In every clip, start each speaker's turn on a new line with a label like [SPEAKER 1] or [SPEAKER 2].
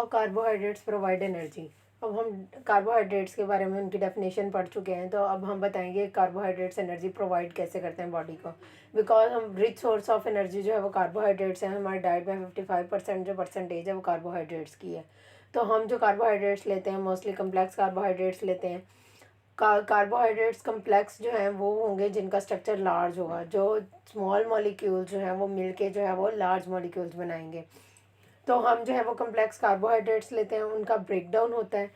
[SPEAKER 1] How carbohydrates provide energy. अब हम carbohydrates के बारे में उनकी डेफिनेशन पढ़ चुके हैं, तो अब हम बताएंगे कार्बोहाइड्रेट्स एनर्जी प्रोवाइड कैसे करते हैं बॉडी को। बिकॉज हम रिच सोर्स ऑफ एनर्जी जो है वो कार्बोहाइड्रेट्स हैं। हमारी डाइट में 55% जो परसेंटेज है वो कार्बोहाइड्रेट्स की है। तो हम जो कार्बोहाइड्रेट्स लेते हैं मोस्टली कम्प्लेक्स कार्बोहाइड्रेट्स लेते हैं। कार्बोहाइड्रेट्स कम्प्लेक्स जो हैं वो होंगे जिनका स्ट्रक्चर लार्ज होगा, जो स्मॉल मॉलिक्यूल्स जो हैं वो मिलके जो है वो लार्ज मॉलिक्यूल्स बनाएंगे। तो हम जो है वो कम्प्लेक्स कार्बोहाइड्रेट्स लेते हैं, उनका ब्रेकडाउन होता है।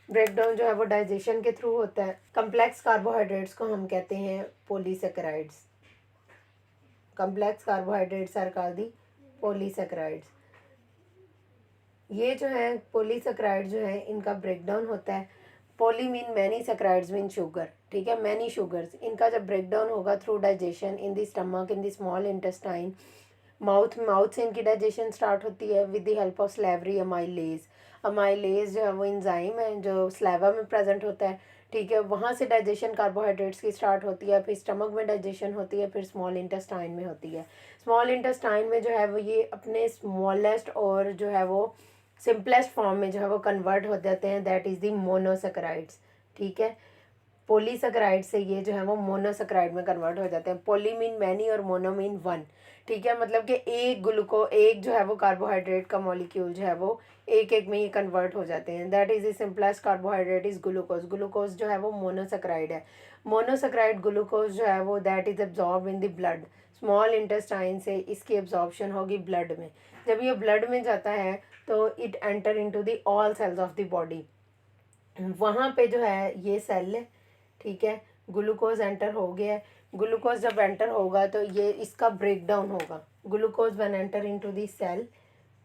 [SPEAKER 1] ब्रेकडाउन जो है वो डाइजेशन के थ्रू होता है। कम्प्लेक्स कार्बोहाइड्रेट्स को हम कहते हैं polysaccharides. Complex carbohydrates are called the polysaccharides. ये जो है पॉलीसेकेराइड जो है इनका ब्रेकडाउन होता है। Poly mean many saccharides mean sugar, ठीक है, मैनी शुगर्स। इनका जब ब्रेकडाउन होगा through digestion in the stomach, in the small intestine, mouth से इनकी डाइजेशन स्टार्ट होती है with the help of slavery amylase. Amylase जो है वो एंजाइम है जो स्लेवा में प्रेजेंट होता है, ठीक है। वहाँ से डाइजेशन कार्बोहाइड्रेट्स की स्टार्ट होती है, फिर स्टमक में डाइजेशन होती है, फिर स्मॉल इंटेस्टाइन में होती है। स्मॉल इंटेस्टाइन में जो है वो ये अपने स्मॉलेस्ट और जो है वो सिंपलेस्ट फॉर्म में जो है वो कन्वर्ट हो जाते हैं, दैट इज़ दी मोनोसेकेराइड्स, ठीक है। पॉलीसेकेराइड से ये जो है वो मोनोसेकेराइड में कन्वर्ट हो जाते हैं। पॉली मीन मैनी और मोनो मीन वन, ठीक है। मतलब कि एक जो है वो कार्बोहाइड्रेट का मॉलिक्यूल जो है वो एक एक में ये कन्वर्ट हो जाते हैं। That is the simplest carbohydrate is glucose. Glucose जो है वो मोनोसेकेराइड है। मोनोसेकेराइड ग्लूकोज जो है वो that is absorb in the blood. Small intestine से इसकी एब्जॉर्प्शन होगी ब्लड में। जब ये ब्लड में जाता है तो it enter into the all cells of the body. वहाँ पे जो है ये सेल है, ठीक है। ग्लूकोज एंटर हो गया है। ग्लूकोज जब एंटर होगा तो ये इसका ब्रेकडाउन होगा। Glucose when enter into the cell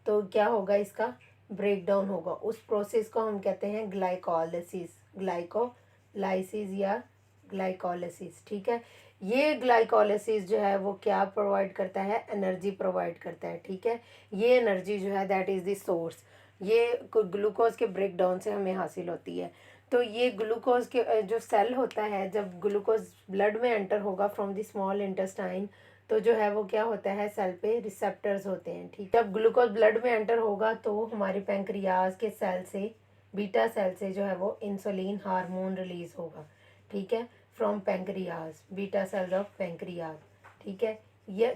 [SPEAKER 1] तो क्या होगा, इसका ब्रेकडाउन होगा। उस प्रोसेस को हम कहते हैं ग्लाइकोलाइसिस, ग्लाइकोलाइसिस या ग्लाइकोलाइसिस, ठीक है। ये ग्लाइकोलाइसिस जो है वो क्या प्रोवाइड करता है, एनर्जी प्रोवाइड करता है, ठीक है। ये एनर्जी जो है दैट इज़ द सोर्स, ये ग्लूकोज के ब्रेकडाउन से हमें हासिल होती है। तो ये ग्लूकोज के जो सेल होता है, जब ग्लूकोज ब्लड में एंटर होगा फ्रॉम द स्मॉल इंटेस्टाइन, तो जो है वो क्या होता है, सेल पे रिसेप्टर्स होते हैं, ठीक। जब ग्लूकोज ब्लड में एंटर होगा तो हमारे पैंक्रियाज के सेल से, बीटा सेल से जो है वो इंसुलिन हार्मोन रिलीज होगा, ठीक है, from pancreas, beta cells of pancreas, ठीक है। ये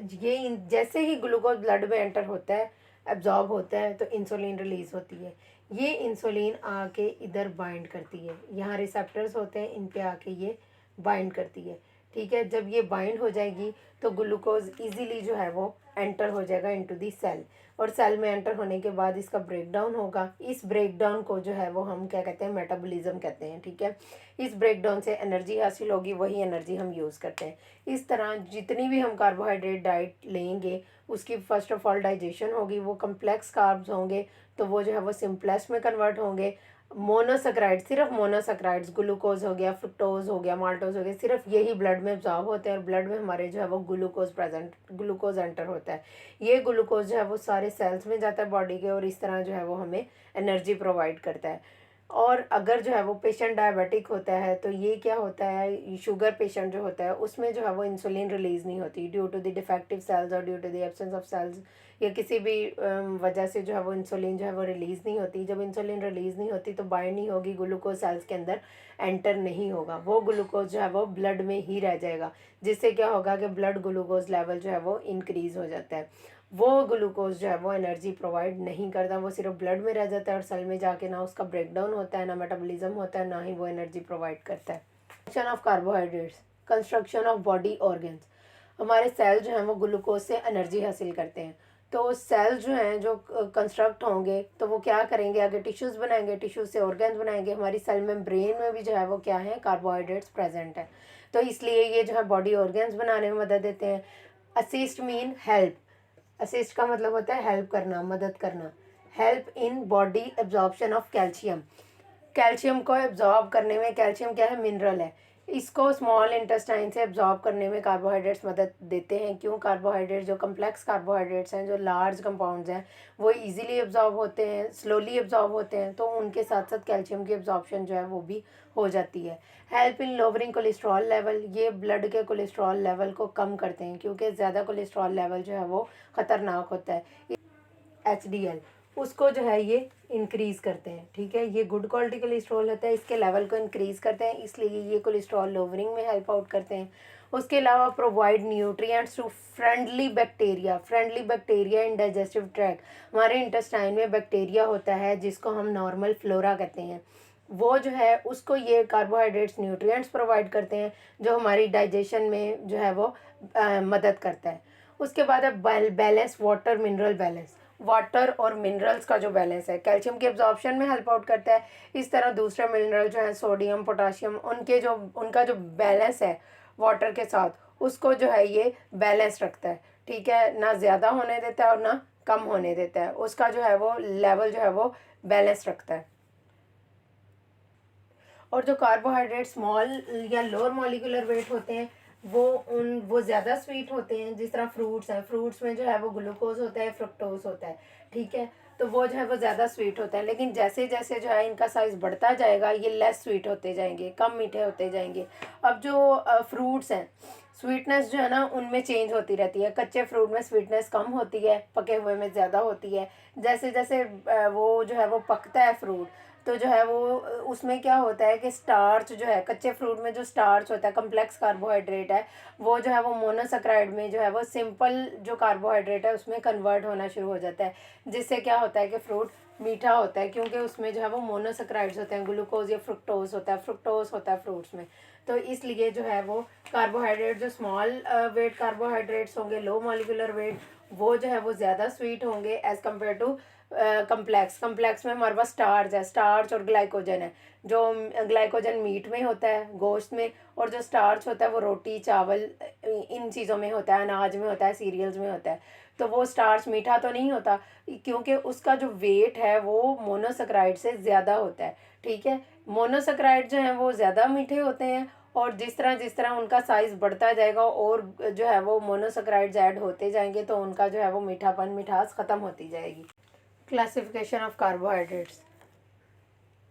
[SPEAKER 1] जैसे ही ग्लूकोज ब्लड में एंटर होता है, एब्जॉर्ब होता है, तो इंसुलिन रिलीज होती है। ये इंसुलिन आके इधर बाइंड करती है, यहाँ रिसेप्टर्स होते हैं, इन पे आके ये बाइंड करती है, ठीक है। जब ये बाइंड हो जाएगी तो ग्लूकोज इजीली जो है वो एंटर हो जाएगा इनटू दी सेल, और सेल में एंटर होने के बाद इसका ब्रेकडाउन होगा। इस ब्रेकडाउन को जो है वो हम क्या कहते हैं, मेटाबॉलिज्म कहते हैं, ठीक है। इस ब्रेकडाउन से एनर्जी हासिल होगी, वही एनर्जी हम यूज़ करते हैं। इस तरह जितनी भी हम कार्बोहाइड्रेट डाइट लेंगे उसकी फर्स्ट ऑफ ऑल डाइजेशन होगी, वो कम्प्लेक्स कार्ब्स होंगे तो वो जो है वो सिंपलेस्ट में कन्वर्ट होंगे। मोनोसेकेराइड, सिर्फ मोनोसेकेराइड्स, ग्लूकोज हो गया, फ्रुक्टोज हो गया, माल्टोज हो गया, सिर्फ यही ब्लड में एब्जॉर्ब होते हैं, और ब्लड में हमारे जो है वो ग्लूकोज एंटर होता है। ये ग्लूकोज जो है वो सारे सेल्स में जाता है बॉडी के, और इस तरह जो है वो हमें एनर्जी प्रोवाइड करता है। और अगर जो है वो पेशेंट डायबिटिक होता है तो ये क्या होता है, शुगर पेशेंट जो होता है उसमें जो है वो इंसुलिन रिलीज नहीं होती due to the defective cells और due to the absence of cells, या किसी भी वजह से जो है वो इंसुलिन जो है वो रिलीज़ नहीं होती। जब इंसुलिन रिलीज़ नहीं होती तो बाइंड नहीं होगी, ग्लूकोज सेल्स के अंदर एंटर नहीं होगा, वो ग्लूकोज जो है वो ब्लड में ही रह जाएगा, जिससे क्या होगा कि ब्लड ग्लूकोज लेवल जो है वो इंक्रीज़ हो जाता है। वो ग्लूकोज जो है वो एनर्जी प्रोवाइड नहीं करता, वो सिर्फ ब्लड में रह जाता है, और सेल में जाके ना उसका ब्रेकडाउन होता है, ना मेटाबॉलिज्म होता है, ना ही वो एनर्जी प्रोवाइड करता है। Construction of carbohydrates, construction of body organs. हमारे सेल जो हैं वो ग्लूकोज से एनर्जी हासिल करते हैं। तो सेल जो हैं जो कंस्ट्रक्ट होंगे तो वो क्या करेंगे, आगे टिश्यूज़ बनाएंगे, टिश्यूज़ से ऑर्गन्स बनाएंगे। हमारी सेल में ब्रेन में भी जो है वो क्या है, कार्बोहाइड्रेट्स प्रेजेंट है, तो इसलिए ये जो है बॉडी ऑर्गन्स बनाने में मदद देते हैं। असिस्ट मीन हेल्प, असिस्ट का मतलब होता है हेल्प करना, मदद करना। Help in body absorption of calcium, calcium को एब्जॉर्ब करने में, कैल्शियम क्या है, मिनरल है, इसको स्मॉल इंटेस्टाइन से एब्जॉर्ब करने में कार्बोहाइड्रेट्स मदद देते हैं। क्यों, कार्बोहाइड्रेट्स जो कम्प्लेक्स कार्बोहाइड्रेट्स हैं, जो लार्ज कंपाउंड्स हैं, वो इजीली एब्जॉर्ब होते हैं, स्लोली एब्जॉर्ब होते हैं, तो उनके साथ साथ कैल्शियम की एब्जॉर्प्शन जो है वो भी हो जाती है। Help in lowering cholesterol level, ये ब्लड के कोलेस्ट्रॉल लेवल को कम करते हैं, क्योंकि ज़्यादा कोलेस्ट्रॉल लेवल जो है वो ख़तरनाक होता है। HDL, उसको जो है ये इंक्रीज़ करते हैं, ठीक है। ये गुड क्वालिटी कोलेस्ट्रॉल होता है, इसके लेवल को इंक्रीज़ करते हैं, इसलिए ये कोलेस्ट्रॉल लोवरिंग में हेल्प आउट करते हैं। उसके अलावा provide nutrients to friendly bacteria in digestive tract. हमारे इंटेस्टाइन में बैक्टीरिया होता है जिसको हम नॉर्मल फ्लोरा कहते हैं, वो जो है उसको ये कार्बोहाइड्रेट्स न्यूट्रिएंट्स प्रोवाइड करते हैं जो हमारी डाइजेशन में जो है वो मदद करता है। उसके बाद है बैलेंस वाटर और मिनरल्स का जो बैलेंस है, कैल्शियम के एब्जॉर्प्शन में हेल्प आउट करता है। इस तरह दूसरे मिनरल जो है सोडियम पोटाशियम उनका जो बैलेंस है वाटर के साथ, उसको जो है ये बैलेंस रखता है, ठीक है। ना ज़्यादा होने देता है और ना कम होने देता है, उसका जो है वो लेवल जो है वो बैलेंस रखता है। और जो कार्बोहाइड्रेट स्मॉल या लोअर मॉलिक्यूलर वेट होते हैं वो ज़्यादा स्वीट होते हैं। जिस तरह फ्रूट्स हैं, फ्रूट्स में जो है वो ग्लूकोज होता है, फ्रुक्टोज होता है, ठीक है। तो वो जो है वो ज़्यादा स्वीट होता है, लेकिन जैसे जैसे जो है इनका साइज़ बढ़ता जाएगा ये लेस स्वीट होते जाएंगे, कम मीठे होते जाएंगे। अब जो फ्रूट्स हैं, स्वीटनेस जो है ना उनमें चेंज होती रहती है। कच्चे फ्रूट में स्वीटनेस कम होती है, पके हुए में ज़्यादा होती है। जैसे जैसे वो जो है वो पकता है फ्रूट, तो जो है वो उसमें क्या होता है कि स्टार्च जो है, कच्चे फ्रूट में जो स्टार्च होता है, कम्प्लेक्स कार्बोहाइड्रेट है, वो जो है वो मोनोसेक्राइड में जो है वो सिंपल जो कार्बोहाइड्रेट है उसमें कन्वर्ट होना शुरू हो जाता है, जिससे क्या होता है कि फ्रूट मीठा होता है, क्योंकि उसमें जो है वो मोनोसेक्राइड्स होते हैं, ग्लूकोज या फ्रुक्टोज होता है फ्रूट्स में। तो इसलिए जो है वो कार्बोहाइड्रेट जो स्मॉल वेट कार्बोहाइड्रेट्स होंगे, लो मॉलिक्यूलर वेट, वो जो है वो ज़्यादा स्वीट होंगे एज़ कम्पेयर टू कम्प्लेक्स में हमारे पास स्टार्च और ग्लाइकोजन है। जो ग्लाइकोजन मीट में होता है, गोश्त में, और जो स्टार्च होता है वो रोटी चावल इन चीज़ों में होता है, अनाज में होता है, सीरियल्स में होता है। तो वो स्टार्च मीठा तो नहीं होता, क्योंकि उसका जो वेट है वो मोनोसेक्राइड से ज़्यादा होता है, ठीक है। मोनोसेक्राइड जो हैं वो ज़्यादा मीठे होते हैं, और जिस तरह उनका साइज़ बढ़ता जाएगा और जो है वो मोनोसेक्राइड्स ऐड होते जाएंगे, तो उनका जो है वो मिठास ख़त्म होती जाएगी। Classification of carbohydrates.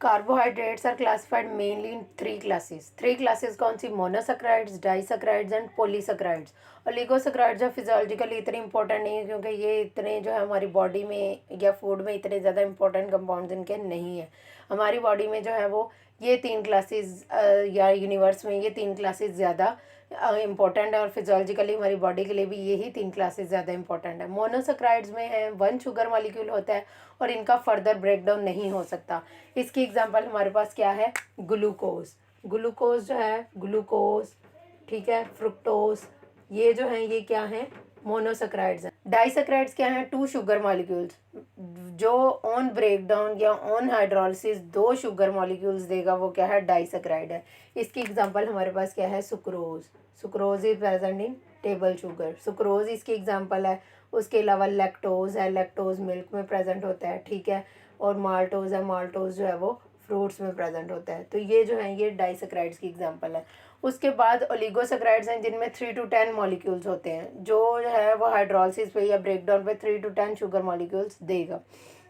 [SPEAKER 1] Carbohydrates are classified mainly in three classes. Three classes कौन सी? Monosaccharides, disaccharides and polysaccharides. Oligosaccharides जो फिजियोलॉजिकली इतने इंपॉर्टेंट नहीं है, क्योंकि ये इतने जो है हमारी बॉडी में या फूड में इतने ज़्यादा इंपॉर्टेंट कंपाउंड्स इनके नहीं है। हमारी बॉडी में जो है वो ये तीन क्लासेस या यूनिवर्स में ये तीन क्लासेस ज़्यादा इम्पॉर्टेंट है, और फिजियोलॉजिकली हमारी बॉडी के लिए भी यही तीन क्लासेस ज़्यादा इंपॉर्टेंट है। मोनोसैकराइड्स में है 1 शुगर मॉलिक्यूल होता है और इनका फर्दर ब्रेकडाउन नहीं हो सकता। इसकी एग्जांपल हमारे पास क्या है? ग्लूकोज जो है, ग्लूकोज, ठीक है, फ्रुक्टोज, ये जो हैं ये क्या हैं? मोनोसैकराइड्स हैं। डाइसैकराइड्स क्या हैं? 2 शुगर मॉलिक्यूल्स, जो ऑन ब्रेकडाउन या ऑन हाइड्रोलिसिस 2 शुगर मॉलिक्यूल्स देगा, वो क्या है? डाइसैकराइड है। इसकी एग्जांपल हमारे पास क्या है? Sucrose is present in table sugar, sucrose इसकी एग्जांपल है। उसके अलावा लैक्टोज है, लैक्टोज मिल्क में प्रेजेंट होता है, ठीक है। और माल्टोज है, माल्टोज जो है वो फ्रूट्स में प्रेजेंट होता है। तो ये जो है ये डाइसैकराइड्स की एग्जांपल है। उसके बाद ओलिगोसैकराइड्स हैं जिनमें 3 to 10 मॉलिक्यूल्स होते हैं, जो है वो हाइड्रोलिसिस पे या ब्रेकडाउन पे 3 to 10 शुगर मॉलिक्यूल्स देगा।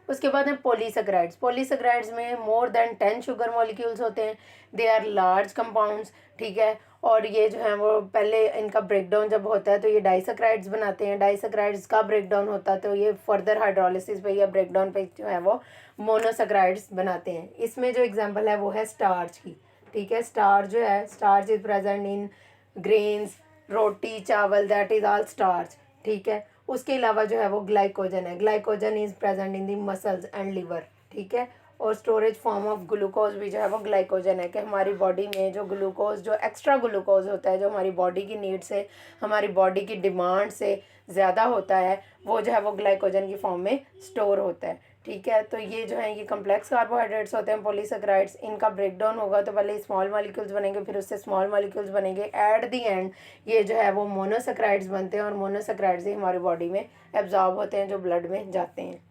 [SPEAKER 1] उसके बाद है पॉलीसैकराइड्स में मोर देन 10 शुगर मॉलिक्यूल्स होते हैं। दे आर लार्ज कंपाउंड्स, ठीक है। और ये जो है वो पहले इनका ब्रेकडाउन जब होता है तो ये डाइसैकराइड्स बनाते हैं, डाइसैकराइड्स का ब्रेकडाउन होता है तो ये फर्दर हाइड्रोलिसिस पे या ब्रेकडाउन पे जो है वो मोनोसैकराइड्स बनाते हैं। इसमें जो एग्जांपल है वो है स्टार्च की, ठीक है। Starch is present in grains, roti, chawal, that is all starch, ठीक है। उसके अलावा जो है वो ग्लाइकोजन है, glycogen is present in the muscles and liver, ठीक है। और स्टोरेज फॉर्म ऑफ ग्लूकोज भी जो है वो ग्लाइकोजन है, कि हमारी बॉडी में जो ग्लूकोज, जो एक्स्ट्रा ग्लूकोज होता है, जो हमारी बॉडी की नीड से, हमारी बॉडी की डिमांड से ज़्यादा होता है, वो जो है वो ग्लाइकोजन की फॉर्म में स्टोर होता है, ठीक है। तो ये जो है ये कम्प्लेक्स कार्बोहाइड्रेट्स होते हैं, पॉलीसैकराइड्स। इनका ब्रेकडाउन होगा तो पहले स्मॉल मॉलिक्यूल्स बनेंगे, फिर उससे स्मॉल मॉलिक्यूल्स बनेंगे, एट दी एंड ये जो है वो मोनोसैकराइड्स बनते हैं, और मोनोसैकराइड्स ही हमारी बॉडी में एब्जॉर्ब होते हैं, जो ब्लड में जाते हैं।